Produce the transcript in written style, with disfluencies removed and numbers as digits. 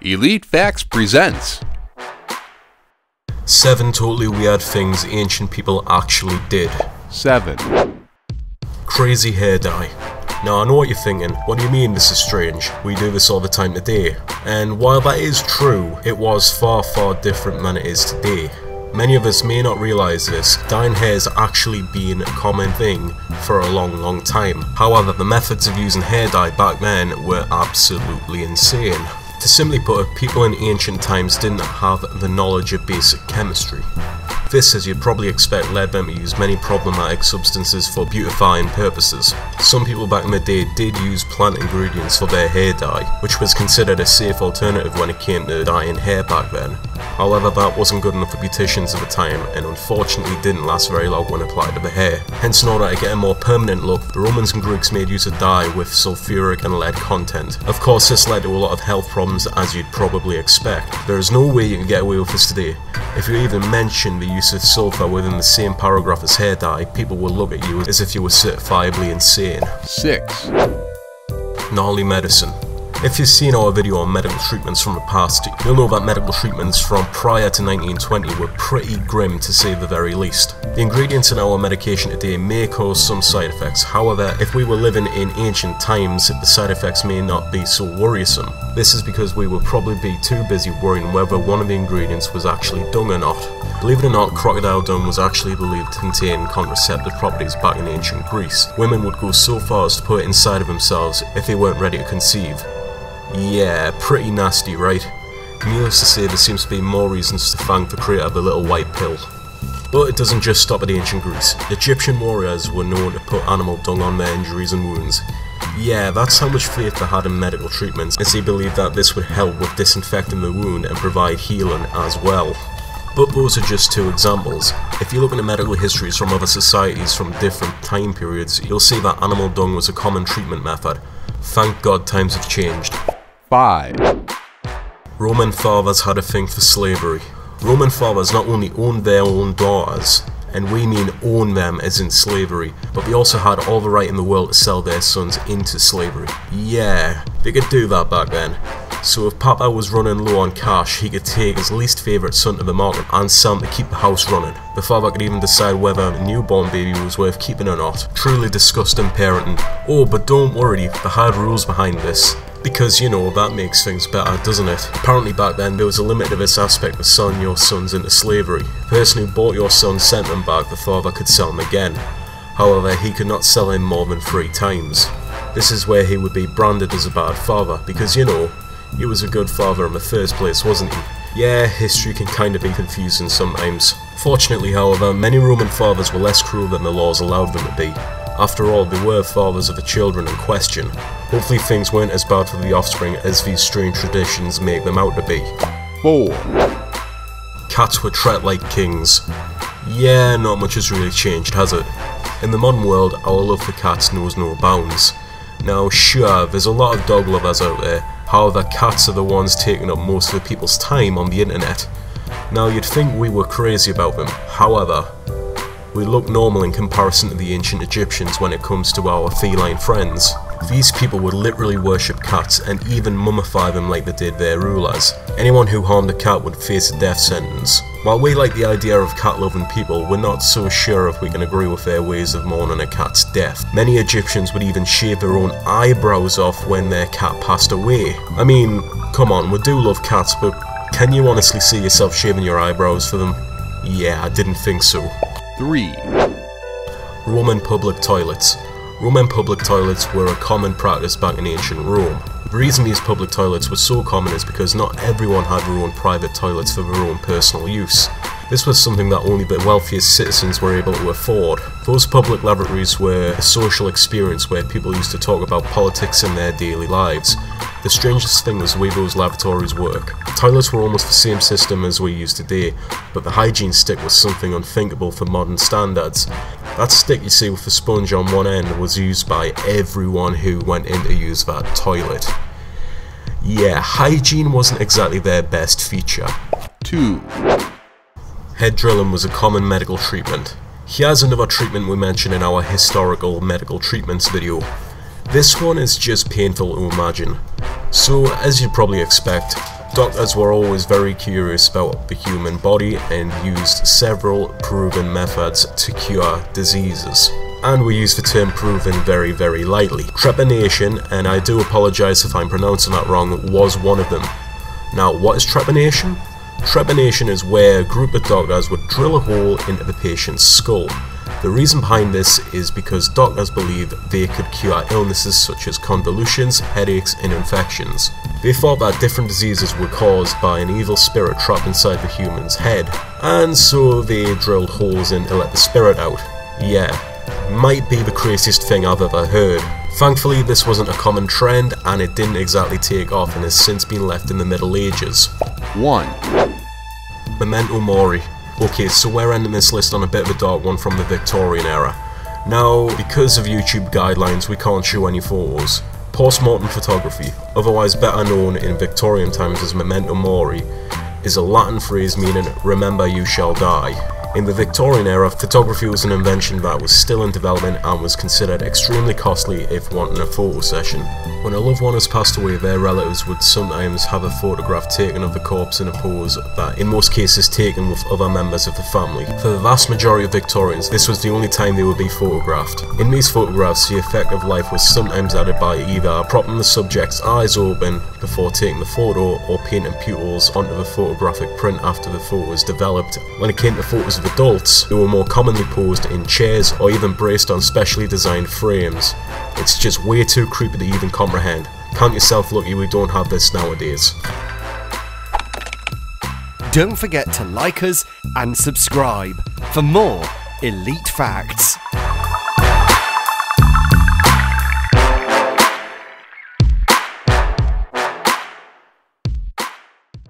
Elite Facts presents 7 totally weird things ancient people actually did. 7. Crazy hair dye. Now I know what you're thinking, what do you mean this is strange? We do this all the time today. And while that is true, it was far different than it is today. Many of us may not realise this, dyeing hair has actually been a common thing for a long time. However, the methods of using hair dye back then were absolutely insane. To simply put it, people in ancient times didn't have the knowledge of basic chemistry. This, as you'd probably expect, led them to use many problematic substances for beautifying purposes. Some people back in the day did use plant ingredients for their hair dye, which was considered a safe alternative when it came to dyeing hair back then. However, that wasn't good enough for beauticians at the time, and unfortunately didn't last very long when applied to the hair. Hence, in order to get a more permanent look, the Romans and Greeks made use of dye with sulfuric and lead content. Of course, this led to a lot of health problems, as you'd probably expect. There is no way you can get away with this today. If you even mention the use of sulfur within the same paragraph as hair dye, people will look at you as if you were certifiably insane. 6. Gnarly medicine. If you've seen our video on medical treatments from the past, you'll know that medical treatments from prior to 1920 were pretty grim to say the very least. The ingredients in our medication today may cause some side effects, however, if we were living in ancient times, the side effects may not be so worrisome. This is because we would probably be too busy worrying whether one of the ingredients was actually dung or not. Believe it or not, crocodile dung was actually believed to contain contraceptive properties back in ancient Greece. Women would go so far as to put it inside of themselves if they weren't ready to conceive. Yeah, pretty nasty, right? Needless to say, there seems to be more reasons to thank the creator of the little white pill. But it doesn't just stop at ancient Greece. Egyptian warriors were known to put animal dung on their injuries and wounds. Yeah, that's how much faith they had in medical treatments, as they believed that this would help with disinfecting the wound and provide healing as well. But those are just 2 examples. If you look into medical histories from other societies from different time periods, you'll see that animal dung was a common treatment method. Thank God times have changed. 5. Roman fathers had a thing for slavery. Roman fathers not only owned their own daughters, and we mean own them as in slavery, but they also had all the right in the world to sell their sons into slavery. Yeah, they could do that back then. So if Papa was running low on cash, he could take his least favourite son to the market and sell him to keep the house running. The father could even decide whether a newborn baby was worth keeping or not. Truly disgusting parenting. Oh, but don't worry, they had rules behind this. Because, you know, that makes things better, doesn't it? Apparently back then there was a limit to this aspect of selling your sons into slavery. The person who bought your son sent them back, the father could sell them again. However, he could not sell him more than 3 times. This is where he would be branded as a bad father, because, you know, he was a good father in the first place, wasn't he? Yeah, history can kind of be confusing sometimes. Fortunately, however, many Roman fathers were less cruel than the laws allowed them to be. After all, they were fathers of the children in question. Hopefully things weren't as bad for the offspring as these strange traditions make them out to be. 4. Cats were treated like kings. Yeah, not much has really changed, has it? In the modern world, our love for cats knows no bounds. Now sure, there's a lot of dog lovers out there, however cats are the ones taking up most of the people's time on the internet. Now you'd think we were crazy about them, however, we look normal in comparison to the ancient Egyptians when it comes to our feline friends. These people would literally worship cats and even mummify them like they did their rulers. Anyone who harmed a cat would face a death sentence. While we like the idea of cat-loving people, we're not so sure if we can agree with their ways of mourning a cat's death. Many Egyptians would even shave their own eyebrows off when their cat passed away. I mean, come on, we do love cats, but can you honestly see yourself shaving your eyebrows for them? Yeah, I didn't think so. 3. Roman public toilets. Roman public toilets were a common practice back in ancient Rome. The reason these public toilets were so common is because not everyone had their own private toilets for their own personal use. This was something that only the wealthiest citizens were able to afford. Those public lavatories were a social experience where people used to talk about politics in their daily lives. The strangest thing was the way those lavatories work. Toilets were almost the same system as we use today, but the hygiene stick was something unthinkable for modern standards. That stick you see with the sponge on one end was used by everyone who went in to use that toilet. Yeah, hygiene wasn't exactly their best feature. 2. Head drilling was a common medical treatment. Here's another treatment we mentioned in our historical medical treatments video. This one is just painful to imagine. So, as you'd probably expect, Doctors were always very curious about the human body and used several proven methods to cure diseases. And we use the term proven very, very lightly. Trepanation, and I do apologise if I'm pronouncing that wrong, was one of them. Now, what is trepanation? Trepanation is where a group of doctors would drill a hole into the patient's skull. The reason behind this is because doctors believe they could cure illnesses such as convulsions, headaches, and infections. They thought that different diseases were caused by an evil spirit trapped inside the human's head, and so they drilled holes in to let the spirit out. Yeah, might be the craziest thing I've ever heard. Thankfully, this wasn't a common trend, and it didn't exactly take off and has since been left in the Middle Ages. 1. Memento Mori. Okay, so we're ending this list on a bit of a dark one from the Victorian era. Now, because of YouTube guidelines, we can't show any photos. Post-mortem photography, otherwise better known in Victorian times as Memento Mori, is a Latin phrase meaning "remember you shall die." In the Victorian era, photography was an invention that was still in development and was considered extremely costly if wanting a photo session. When a loved one has passed away, their relatives would sometimes have a photograph taken of the corpse in a pose that in most cases taken with other members of the family. For the vast majority of Victorians, this was the only time they would be photographed. In these photographs, the effect of life was sometimes added by either propping the subject's eyes open before taking the photo or painting pupils onto the photographic print after the photo was developed. When it came to photos of adults, they were more commonly posed in chairs or even braced on specially designed frames. It's just way too creepy to even comprehend. Count yourself lucky we don't have this nowadays. Don't forget to like us and subscribe for more elite facts.